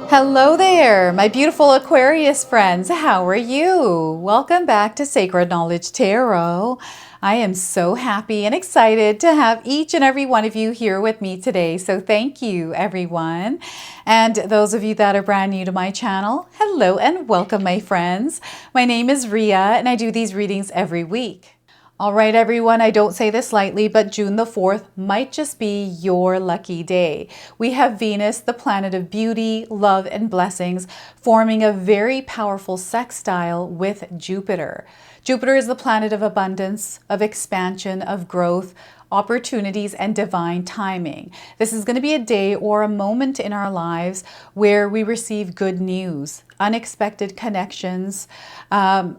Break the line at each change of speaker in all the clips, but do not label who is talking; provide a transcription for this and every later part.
Hello there, my beautiful Aquarius friends. How are you? Welcome back to Sacred Knowledge Tarot. I am so happy and excited to have each and every one of you here with me today. So thank you, everyone. And those of you that are brand new to my channel, hello and welcome, my friends. My name is Ria and I do these readings every week. All right, everyone, I don't say this lightly, but June the 4th might just be your lucky day. We have Venus, the planet of beauty, love, and blessings, forming a very powerful sextile with Jupiter. Jupiter is the planet of abundance, of expansion, of growth, opportunities, and divine timing. This is going to be a day or a moment in our lives where we receive good news, unexpected connections,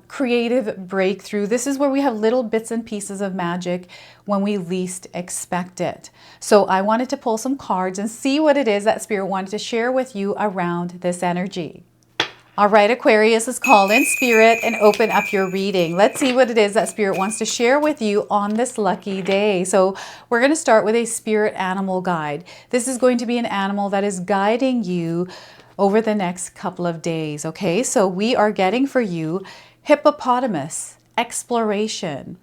creative breakthrough. This is where we have little bits and pieces of magic when we least expect it. So I wanted to pull some cards and see what it is that Spirit wanted to share with you around this energy. All right, Aquarius, let's call in Spirit and open up your reading. Let's see what it is that Spirit wants to share with you on this lucky day. So we're going to start with a spirit animal guide. This is going to be an animal that is guiding you over the next couple of days, okay? So we are getting for you Hippopotamus, exploration.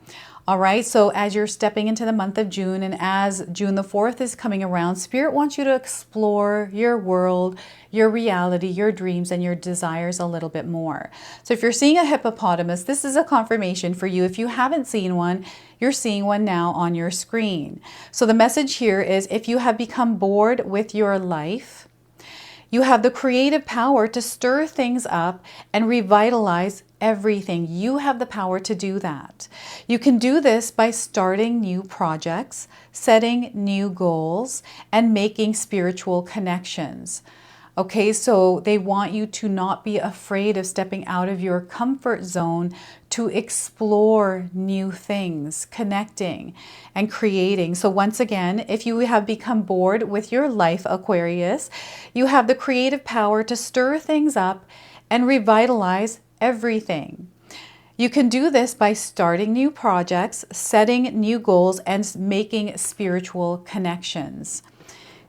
All right, so as you're stepping into the month of June and as June the 4th is coming around, Spirit wants you to explore your world, your reality, your dreams, and your desires a little bit more. So if you're seeing a hippopotamus, this is a confirmation for you. If you haven't seen one, you're seeing one now on your screen. So the message here is if you have become bored with your life, you have the creative power to stir things up and revitalize everything. You have the power to do that. You can do this by starting new projects, setting new goals, and making spiritual connections. Okay, so they want you to not be afraid of stepping out of your comfort zone to explore new things, connecting and creating. So once again, if you have become bored with your life, Aquarius, you have the creative power to stir things up and revitalize everything. You can do this by starting new projects, setting new goals, and making spiritual connections.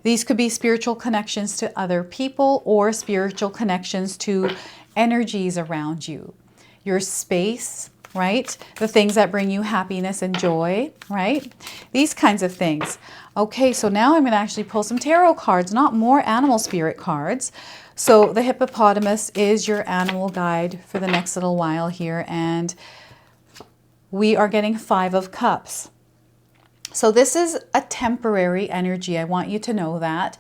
These could be spiritual connections to other people or spiritual connections to energies around you. Your space, right? The things that bring you happiness and joy, right? These kinds of things. Okay, so now I'm going to actually pull some tarot cards, not more animal spirit cards. So the hippopotamus is your animal guide for the next little while here, and we are getting 5 of Cups. So this is a temporary energy. I want you to know that.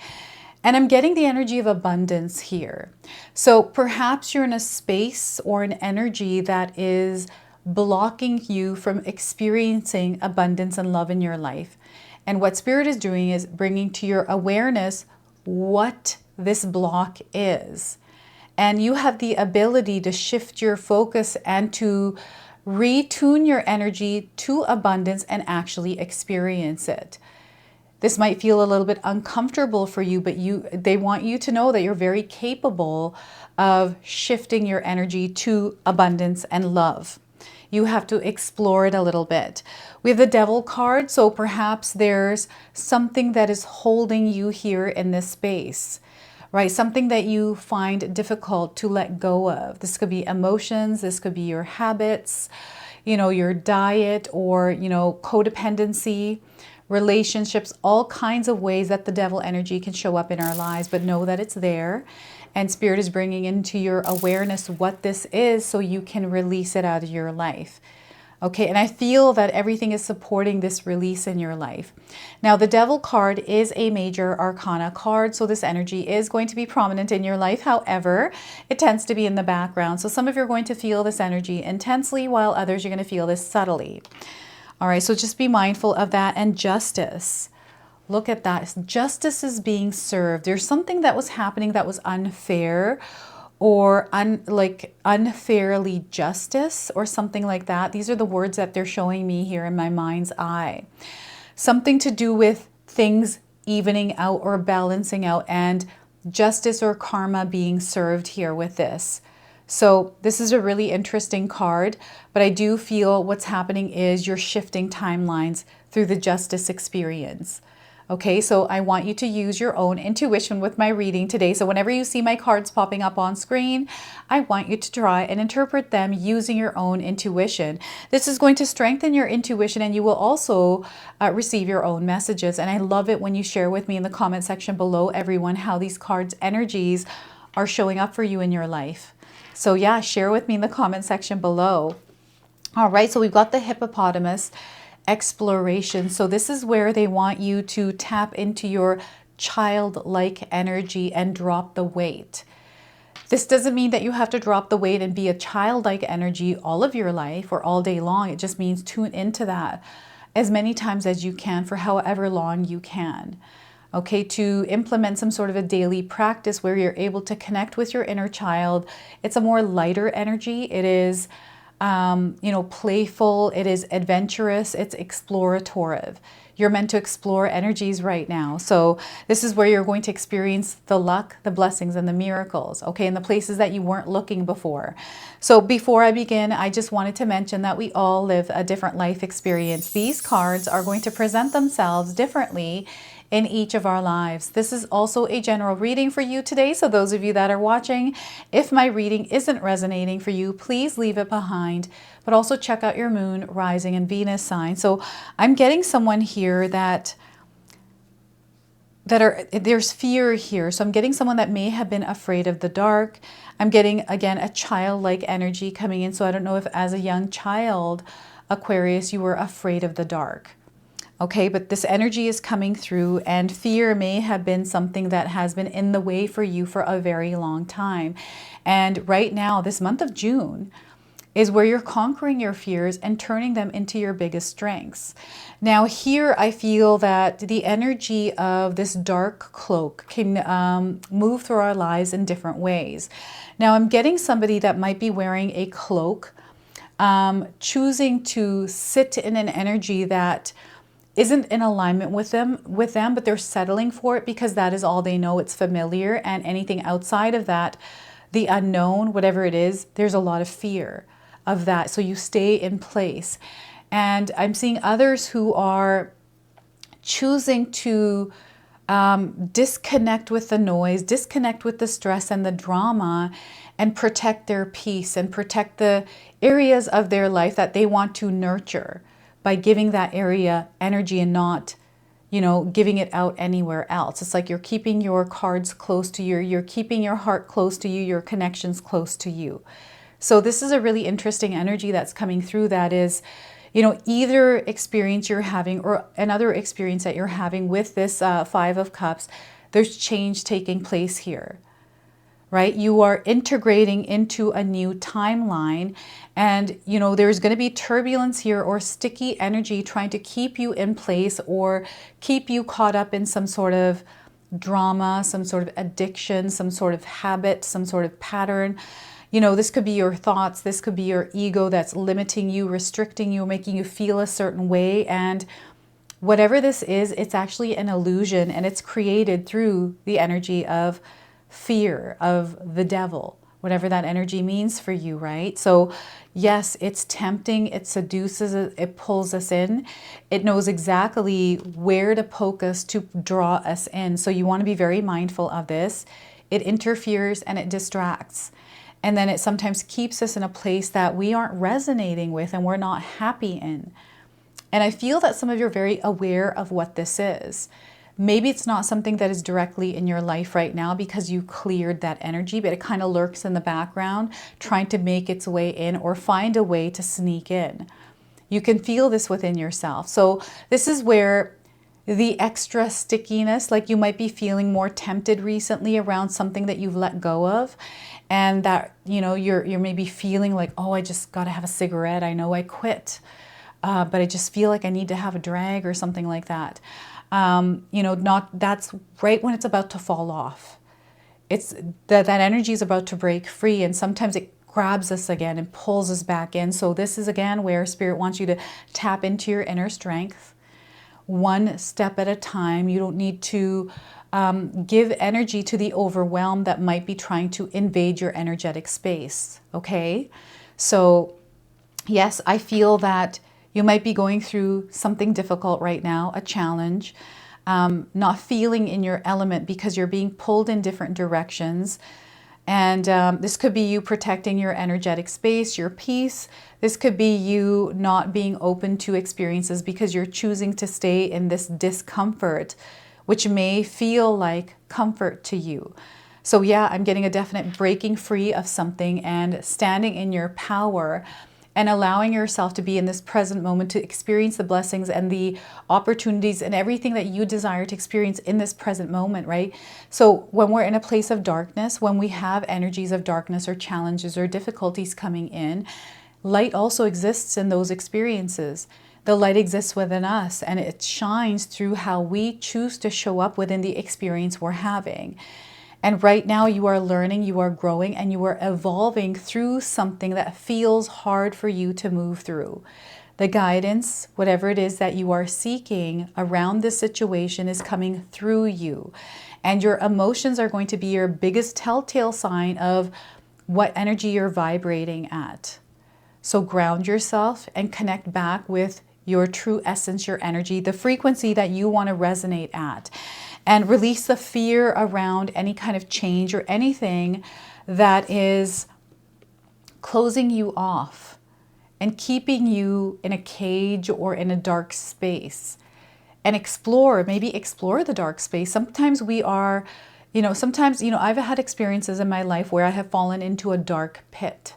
And I'm getting the energy of abundance here. So perhaps you're in a space or an energy that is blocking you from experiencing abundance and love in your life. And what Spirit is doing is bringing to your awareness what this block is. And you have the ability to shift your focus and to retune your energy to abundance and actually experience it. This might feel a little bit uncomfortable for you, but they want you to know that you're very capable of shifting your energy to abundance and love. You have to explore it a little bit. We have the Devil card, so perhaps there's something that is holding you here in this space. Right? Something that you find difficult to let go of. This could be emotions, this could be your habits, your diet, or, codependency, relationships, all kinds of ways that the devil energy can show up in our lives, but know that it's there. And Spirit is bringing into your awareness what this is so you can release it out of your life. Okay, and I feel that everything is supporting this release in your life. Now, the Devil card is a major arcana card, so this energy is going to be prominent in your life. However, it tends to be in the background. So some of you are going to feel this energy intensely, while others you're going to feel this subtly. All right, so just be mindful of that. And justice. Look at that. Justice is being served. There's something that was happening that was unfair, or unfairly justice, or something like that. These are the words that they're showing me here in my mind's eye. Something to do with things evening out or balancing out, and justice or karma being served here with this. So this is a really interesting card, but I do feel what's happening is you're shifting timelines through the justice experience. Okay, so I want you to use your own intuition with my reading today. So whenever you see my cards popping up on screen, I want you to try and interpret them using your own intuition. This is going to strengthen your intuition, and you will also receive your own messages. And I love it when you share with me in the comment section below, everyone, how these cards' energies are showing up for you in your life. So yeah, share with me in the comment section below. All right, so we've got the hippopotamus exploration. So this is where they want you to tap into your childlike energy and drop the weight. This doesn't mean that you have to drop the weight and be a childlike energy all of your life or all day long. It just means tune into that as many times as you can for however long you can. Okay, to implement some sort of a daily practice where you're able to connect with your inner child. It's a more lighter energy. It is playful, it is adventurous, it's explorative. You're meant to explore energies right now. So this is where you're going to experience the luck, the blessings, and the miracles, okay, in the places that you weren't looking before. So before I begin, I just wanted to mention that we all live a different life experience. These cards are going to present themselves differently in each of our lives. This is also a general reading for you today. So those of you that are watching, if my reading isn't resonating for you, please leave it behind, but also check out your moon, rising, and Venus sign. So I'm getting someone here there's fear here. So I'm getting someone that may have been afraid of the dark. I'm getting, again, a childlike energy coming in. So I don't know if as a young child, Aquarius, you were afraid of the dark. Okay, but this energy is coming through, and fear may have been something that has been in the way for you for a very long time. And right now, this month of June is where you're conquering your fears and turning them into your biggest strengths. Now here, I feel that the energy of this dark cloak can move through our lives in different ways. Now I'm getting somebody that might be wearing a cloak, choosing to sit in an energy that isn't in alignment with them, but they're settling for it because that is all they know. It's familiar, and anything outside of that, the unknown, whatever it is, there's a lot of fear of that. So you stay in place. And I'm seeing others who are choosing to disconnect with the noise, disconnect with the stress and the drama, and protect their peace and protect the areas of their life that they want to nurture, by giving that area energy and not, giving it out anywhere else. It's like you're keeping your cards close to you, you're keeping your heart close to you, your connections close to you. So this is a really interesting energy that's coming through that is, either experience you're having or another experience that you're having with this Five of Cups, there's change taking place here. Right? You are integrating into a new timeline, and there's going to be turbulence here or sticky energy trying to keep you in place or keep you caught up in some sort of drama, some sort of addiction, some sort of habit, some sort of pattern. This could be your thoughts, this could be your ego that's limiting you, restricting you, making you feel a certain way. And whatever this is, it's actually an illusion, and it's created through the energy of fear, of the devil, whatever that energy means for you, right? So yes, it's tempting, it seduces, it pulls us in. It knows exactly where to poke us to draw us in. So you want to be very mindful of this. It interferes and it distracts. And then it sometimes keeps us in a place that we aren't resonating with and we're not happy in. And I feel that some of you are very aware of what this is. Maybe it's not something that is directly in your life right now because you cleared that energy, but it kind of lurks in the background, trying to make its way in or find a way to sneak in. You can feel this within yourself. So this is where the extra stickiness, like you might be feeling more tempted recently around something that you've let go of, and that, you're maybe feeling like, oh, I just got to have a cigarette. I know I quit, but I just feel like I need to have a drag or something like that. That's right when it's about to fall off. It's that energy is about to break free, and sometimes it grabs us again and pulls us back in. So this is again where Spirit wants you to tap into your inner strength, one step at a time. You don't need to give energy to the overwhelm that might be trying to invade your energetic space. Okay, so yes, I feel that you might be going through something difficult right now, a challenge. not feeling in your element because you're being pulled in different directions. And this could be you protecting your energetic space, your peace. This could be you not being open to experiences because you're choosing to stay in this discomfort, which may feel like comfort to you. So yeah, I'm getting a definite breaking free of something and standing in your power and allowing yourself to be in this present moment to experience the blessings and the opportunities and everything that you desire to experience in this present moment, right? So when we're in a place of darkness, when we have energies of darkness or challenges or difficulties coming in, light also exists in those experiences. The light exists within us, and it shines through how we choose to show up within the experience we're having. And right now you are learning, you are growing, and you are evolving through something that feels hard for you to move through. The guidance, whatever it is that you are seeking around this situation, is coming through you. And your emotions are going to be your biggest telltale sign of what energy you're vibrating at. So ground yourself and connect back with your true essence, your energy, the frequency that you want to resonate at. And release the fear around any kind of change or anything that is closing you off and keeping you in a cage or in a dark space. And maybe explore the dark space. Sometimes we are, I've had experiences in my life where I have fallen into a dark pit.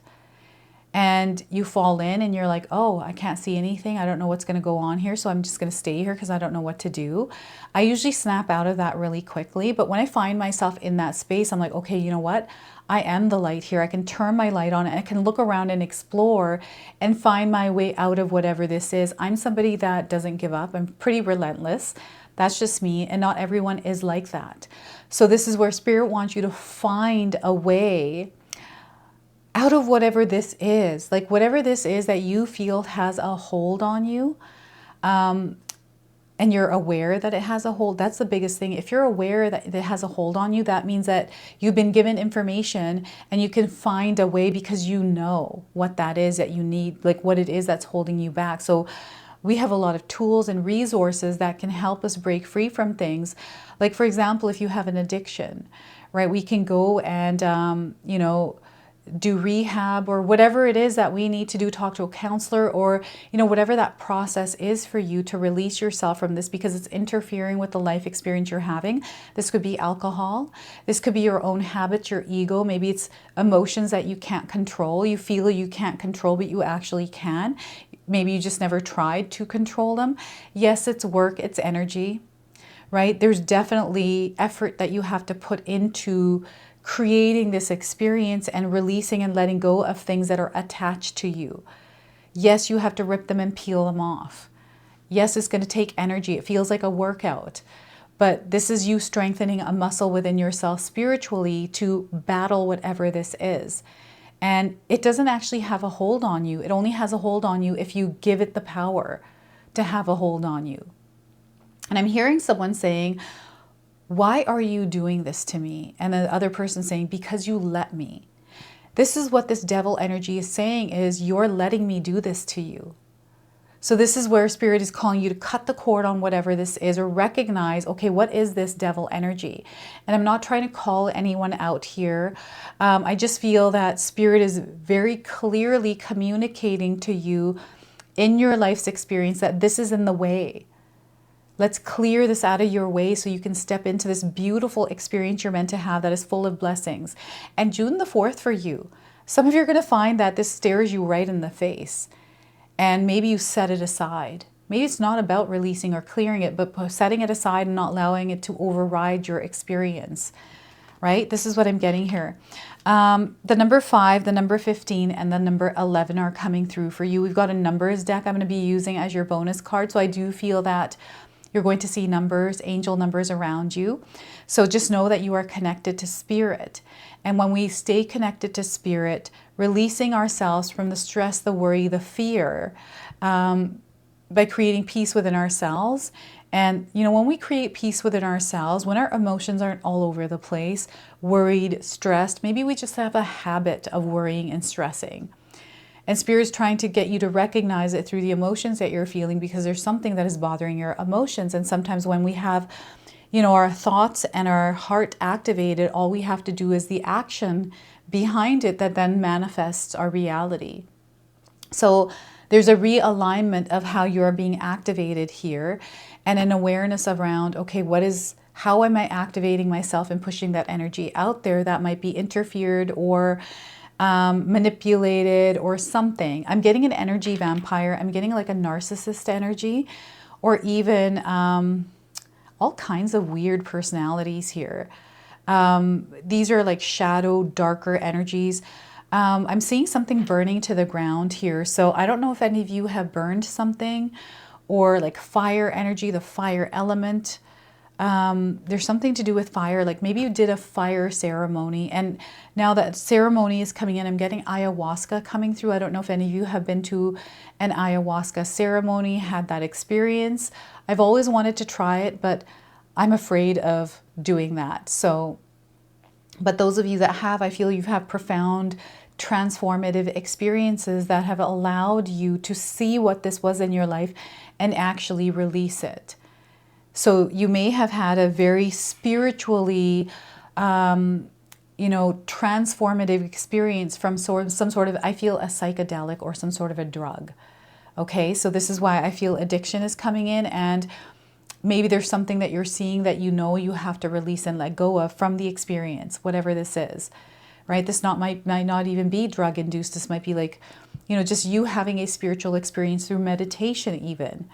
And you fall in and you're like, oh, I can't see anything. I don't know what's going to go on here. So I'm just going to stay here because I don't know what to do. I usually snap out of that really quickly. But when I find myself in that space, I'm like, okay, you know what? I am the light here. I can turn my light on and I can look around and explore and find my way out of whatever this is. I'm somebody that doesn't give up. I'm pretty relentless. That's just me. And not everyone is like that. So this is where Spirit wants you to find a way out of whatever this is, like whatever this is that you feel has a hold on you, and you're aware that it has a hold. That's the biggest thing. If you're aware that it has a hold on you, that means that you've been given information and you can find a way because you know what that is that you need, like what it is that's holding you back. So we have a lot of tools and resources that can help us break free from things. Like, for example, if you have an addiction, right, we can go and, do rehab or whatever it is that we need to do, talk to a counselor or, whatever that process is for you to release yourself from this because it's interfering with the life experience you're having. This could be alcohol. This could be your own habits, your ego. Maybe it's emotions that you can't control. You feel you can't control, but you actually can. Maybe you just never tried to control them. Yes, it's work, it's energy, right? There's definitely effort that you have to put into creating this experience and releasing and letting go of things that are attached to you. Yes, you have to rip them and peel them off. Yes, it's going to take energy. It feels like a workout. But this is you strengthening a muscle within yourself spiritually to battle whatever this is. And it doesn't actually have a hold on you. It only has a hold on you if you give it the power to have a hold on you. And I'm hearing someone saying, why are you doing this to me? And the other person saying, because you let me. This is what this devil energy is saying is you're letting me do this to you. So this is where Spirit is calling you to cut the cord on whatever this is or recognize, okay, what is this devil energy? And I'm not trying to call anyone out here. I just feel that Spirit is very clearly communicating to you in your life's experience that this is in the way. Let's clear this out of your way so you can step into this beautiful experience you're meant to have that is full of blessings. And June the 4th for you, some of you are going to find that this stares you right in the face. And maybe you set it aside. Maybe it's not about releasing or clearing it, but setting it aside and not allowing it to override your experience. Right? This is what I'm getting here. The number 5, the number 15, and the number 11 are coming through for you. We've got a numbers deck I'm going to be using as your bonus card. So I do feel that you're going to see numbers, angel numbers around you. So just know that you are connected to Spirit. And when we stay connected to Spirit, releasing ourselves from the stress, the worry, the fear, by creating peace within ourselves. And, when we create peace within ourselves, when our emotions aren't all over the place, worried, stressed, maybe we just have a habit of worrying and stressing. And Spirit is trying to get you to recognize it through the emotions that you're feeling, because there's something that is bothering your emotions. And sometimes when we have, you know, our thoughts and our heart activated, all we have to do is the action behind it that then manifests our reality. So there's a realignment of how you're being activated here, and an awareness around, okay, how am I activating myself and pushing that energy out there that might be interfered or manipulated or something. I'm getting an energy vampire. I'm getting like a narcissist energy, or even all kinds of weird personalities here. These are like shadow, darker energies. I'm seeing something burning to the ground here. So I don't know if any of you have burned something, or like fire energy, the fire element. There's something to do with fire, like maybe you did a fire ceremony, and now that ceremony is coming in, I'm getting ayahuasca coming through. I don't know if any of you have been to an ayahuasca ceremony, had that experience. I've always wanted to try it, but I'm afraid of doing that. So, but those of you that have, I feel you have profound transformative experiences that have allowed you to see what this was in your life and actually release it. So you may have had a very spiritually, you know, transformative experience from some sort of, I feel, a psychedelic or some sort of a drug. Okay, so this is why I feel addiction is coming in, and maybe there's something that you're seeing that you know you have to release and let go of from the experience, whatever this is, right? This might not even be drug induced. This might be like, you know, just you having a spiritual experience through meditation even,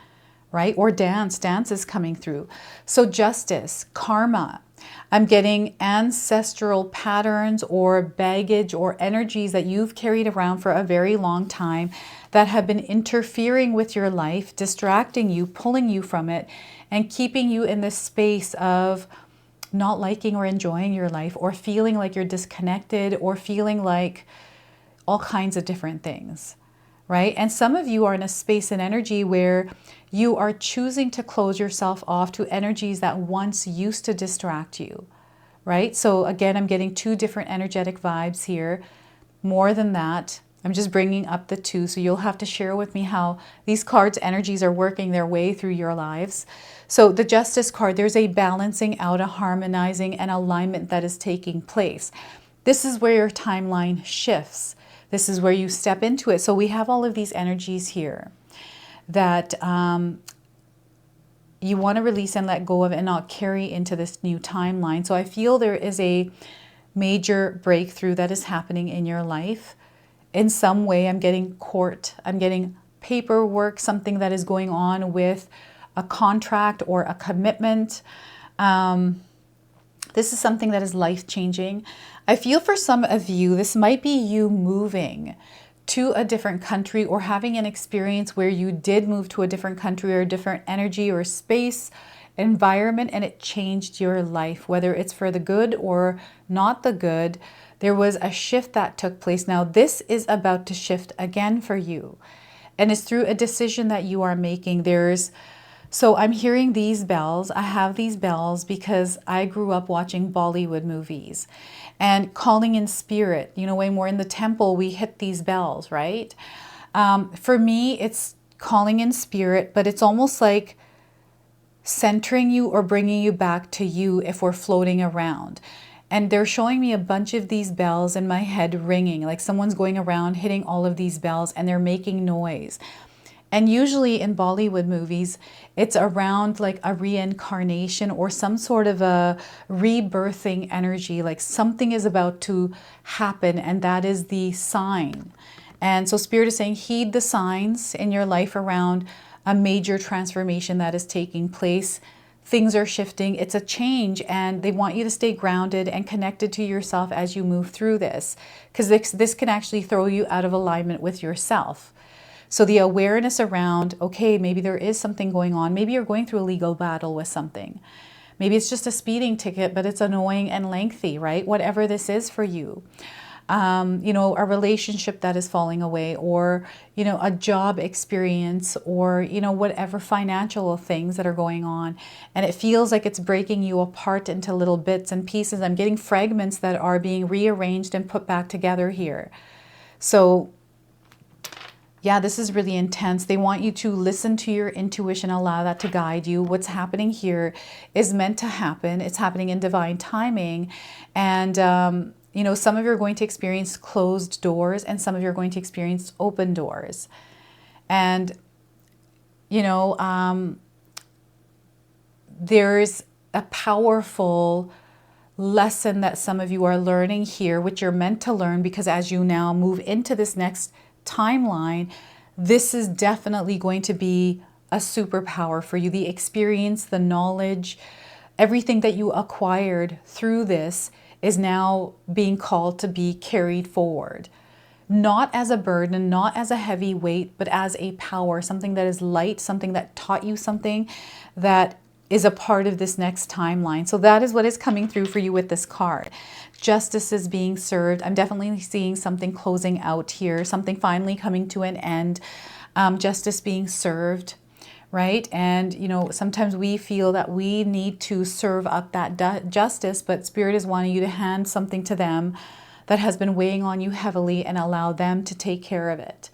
right? Or dance. Dance is coming through. So justice, karma. I'm getting ancestral patterns or baggage or energies that you've carried around for a very long time that have been interfering with your life, distracting you, pulling you from it, and keeping you in this space of not liking or enjoying your life, or feeling like you're disconnected, or feeling like all kinds of different things, right? And some of you are in a space and energy where you are choosing to close yourself off to energies that once used to distract you, right? So again, I'm getting two different energetic vibes here. More than that, I'm just bringing up the two, so you'll have to share with me how these cards' energies are working their way through your lives. So the Justice card, there's a balancing out, a harmonizing, and alignment that is taking place. This is where your timeline shifts. This is where you step into it. So we have all of these energies here that you want to release and let go of and not carry into this new timeline. So I feel there is a major breakthrough that is happening in your life. In some way, I'm getting court, I'm getting paperwork, something that is going on with a contract or a commitment. This is something that is life-changing. I feel for some of you, this might be you moving to a different country, or having an experience where you did move to a different country or a different energy or space, environment, and it changed your life, whether it's for the good or not the good. There was a shift that took place. Now this is about to shift again for you, and it's through a decision that you are making. So I'm hearing these bells. I have these bells because I grew up watching Bollywood movies and calling in spirit. You know, when we're in the temple, we hit these bells, right? For me, it's calling in spirit, but it's almost like centering you or bringing you back to you if we're floating around. And they're showing me a bunch of these bells in my head ringing, like someone's going around hitting all of these bells and they're making noise. And usually in Bollywood movies, it's around like a reincarnation or some sort of a rebirthing energy, like something is about to happen, and that is the sign. And so Spirit is saying, heed the signs in your life around a major transformation that is taking place. Things are shifting. It's a change, and they want you to stay grounded and connected to yourself as you move through this, because this can actually throw you out of alignment with yourself. So the awareness around, okay, maybe there is something going on. Maybe you're going through a legal battle with something. Maybe it's just a speeding ticket, but it's annoying and lengthy, right? Whatever this is for you. You know, a relationship that is falling away, or, you know, a job experience, or, you know, whatever financial things that are going on. And it feels like it's breaking you apart into little bits and pieces. I'm getting fragments that are being rearranged and put back together here. So Yeah, this is really intense. They want you to listen to your intuition, allow that to guide you. What's happening here is meant to happen. It's happening in divine timing. And, you know, some of you are going to experience closed doors and some of you are going to experience open doors. And, you know, there's a powerful lesson that some of you are learning here, which you're meant to learn, because as you now move into this next timeline, this is definitely going to be a superpower for you. The experience, the knowledge, everything that you acquired through this is now being called to be carried forward. Not as a burden, not as a heavy weight, but as a power, something that is light, something that taught you something that is a part of this next timeline. So that is what is coming through for you with this card. Justice is being served. I'm definitely seeing something closing out here, something finally coming to an end, justice being served, right? And, you know, sometimes we feel that we need to serve up that justice, but Spirit is wanting you to hand something to them that has been weighing on you heavily and allow them to take care of it.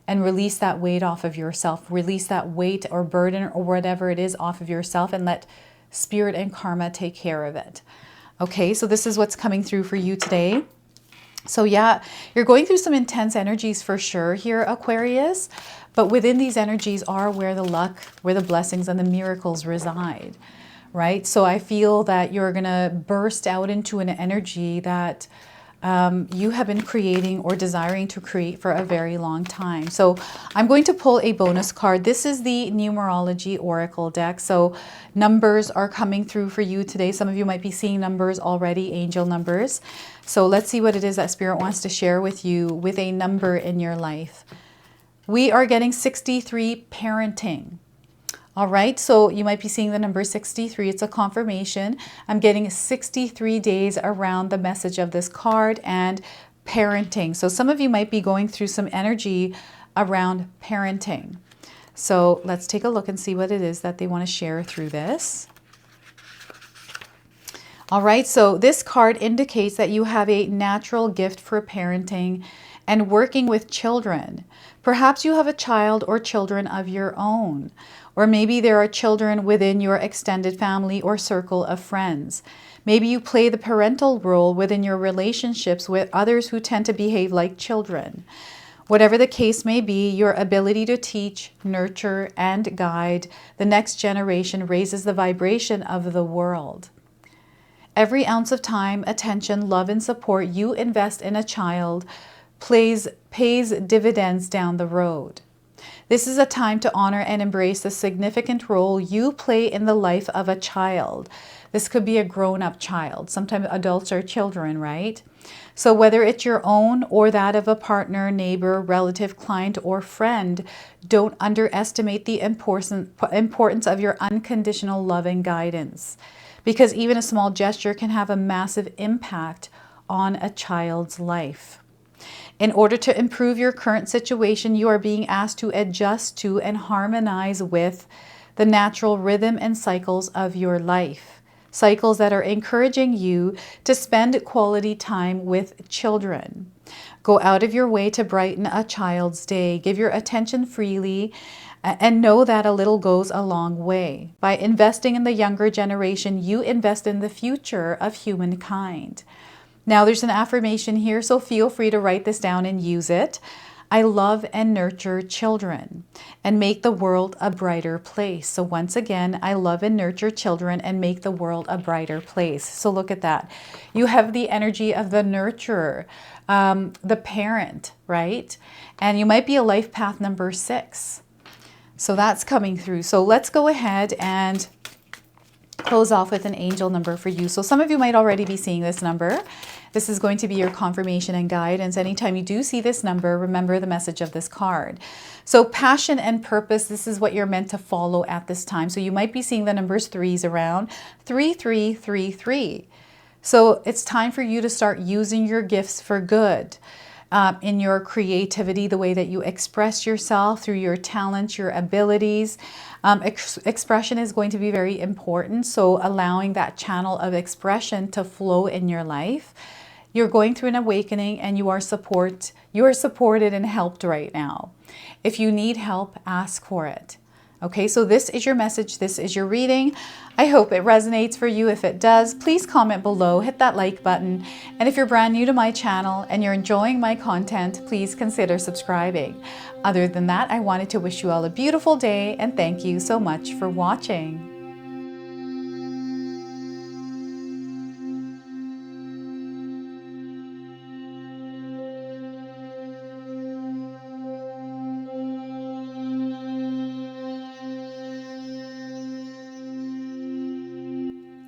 And release that weight off of yourself. Release that weight or burden or whatever it is off of yourself and let Spirit and karma take care of it. Okay, so this is what's coming through for you today. So yeah, you're going through some intense energies for sure here, Aquarius. But within these energies are where the luck, where the blessings and the miracles reside, right? So I feel that you're going to burst out into an energy that you have been creating or desiring to create for a very long time. So I'm going to pull a bonus card. This is the numerology oracle deck. So numbers are coming through for you today. Some of you might be seeing numbers already, angel numbers. So let's see what it is that Spirit wants to share with you with a number in your life. We are getting 63, parenting. All right, so you might be seeing the number 63. It's a confirmation. I'm getting 63 days around the message of this card and parenting. So some of you might be going through some energy around parenting. So let's take a look and see what it is that they want to share through this. All right, so this card indicates that you have a natural gift for parenting and working with children. Perhaps you have a child or children of your own. Or maybe there are children within your extended family or circle of friends. Maybe you play the parental role within your relationships with others who tend to behave like children. Whatever the case may be, your ability to teach, nurture, and guide the next generation raises the vibration of the world. Every ounce of time, attention, love, and support you invest in a child pays dividends down the road. This is a time to honor and embrace the significant role you play in the life of a child. This could be a grown-up child. Sometimes adults are children, right? So whether it's your own or that of a partner, neighbor, relative, client, or friend, don't underestimate the importance of your unconditional love and guidance. Because even a small gesture can have a massive impact on a child's life. In order to improve your current situation, you are being asked to adjust to and harmonize with the natural rhythm and cycles of your life. Cycles that are encouraging you to spend quality time with children. Go out of your way to brighten a child's day. Give your attention freely and know that a little goes a long way. By investing in the younger generation, you invest in the future of humankind. Now there's an affirmation here, so feel free to write this down and use it. I love and nurture children and make the world a brighter place. So once again, I love and nurture children and make the world a brighter place. So look at that. You have the energy of the nurturer, the parent, right? And you might be a life path number 6. So that's coming through. So let's go ahead and close off with an angel number for you. So some of you might already be seeing this number. This is going to be your confirmation and guidance. Anytime you do see this number, remember the message of this card. So passion and purpose, this is what you're meant to follow at this time. So you might be seeing the numbers 3s around, 3333. So it's time for you to start using your gifts for good. In your creativity, the way that you express yourself through your talents, your abilities. Expression is going to be very important. So allowing that channel of expression to flow in your life. You're going through an awakening and you are supported and helped right now. If you need help, ask for it. Okay, so this is your message. This is your reading. I hope it resonates for you. If it does, please comment below, hit that like button. And if you're brand new to my channel and you're enjoying my content, please consider subscribing. Other than that, I wanted to wish you all a beautiful day and thank you so much for watching.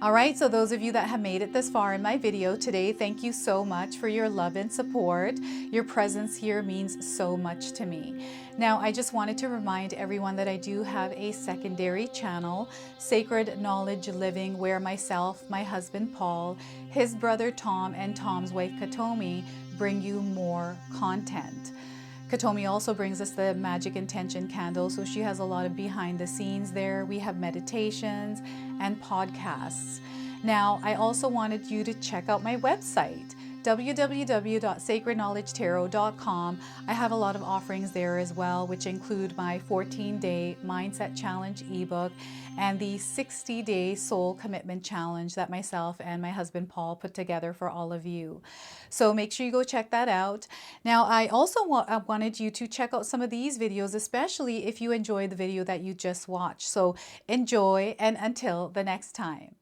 All right, so those of you that have made it this far in my video today, thank you so much for your love and support. Your presence here means so much to me. Now, I just wanted to remind everyone that I do have a secondary channel, Sacred Knowledge Living, where myself, my husband Paul, his brother Tom, and Tom's wife Katomi bring you more content. Katomi also brings us the Magic Intention candle, so she has a lot of behind the scenes there. We have meditations and podcasts. Now, I also wanted you to check out my website, www.sacredknowledgetarot.com. I have a lot of offerings there as well, which include my 14-day Mindset Challenge ebook and the 60-day Soul Commitment Challenge that myself and my husband Paul put together for all of you. So make sure you go check that out. Now, I also wanted you to check out some of these videos, especially if you enjoyed the video that you just watched. So enjoy, and until the next time.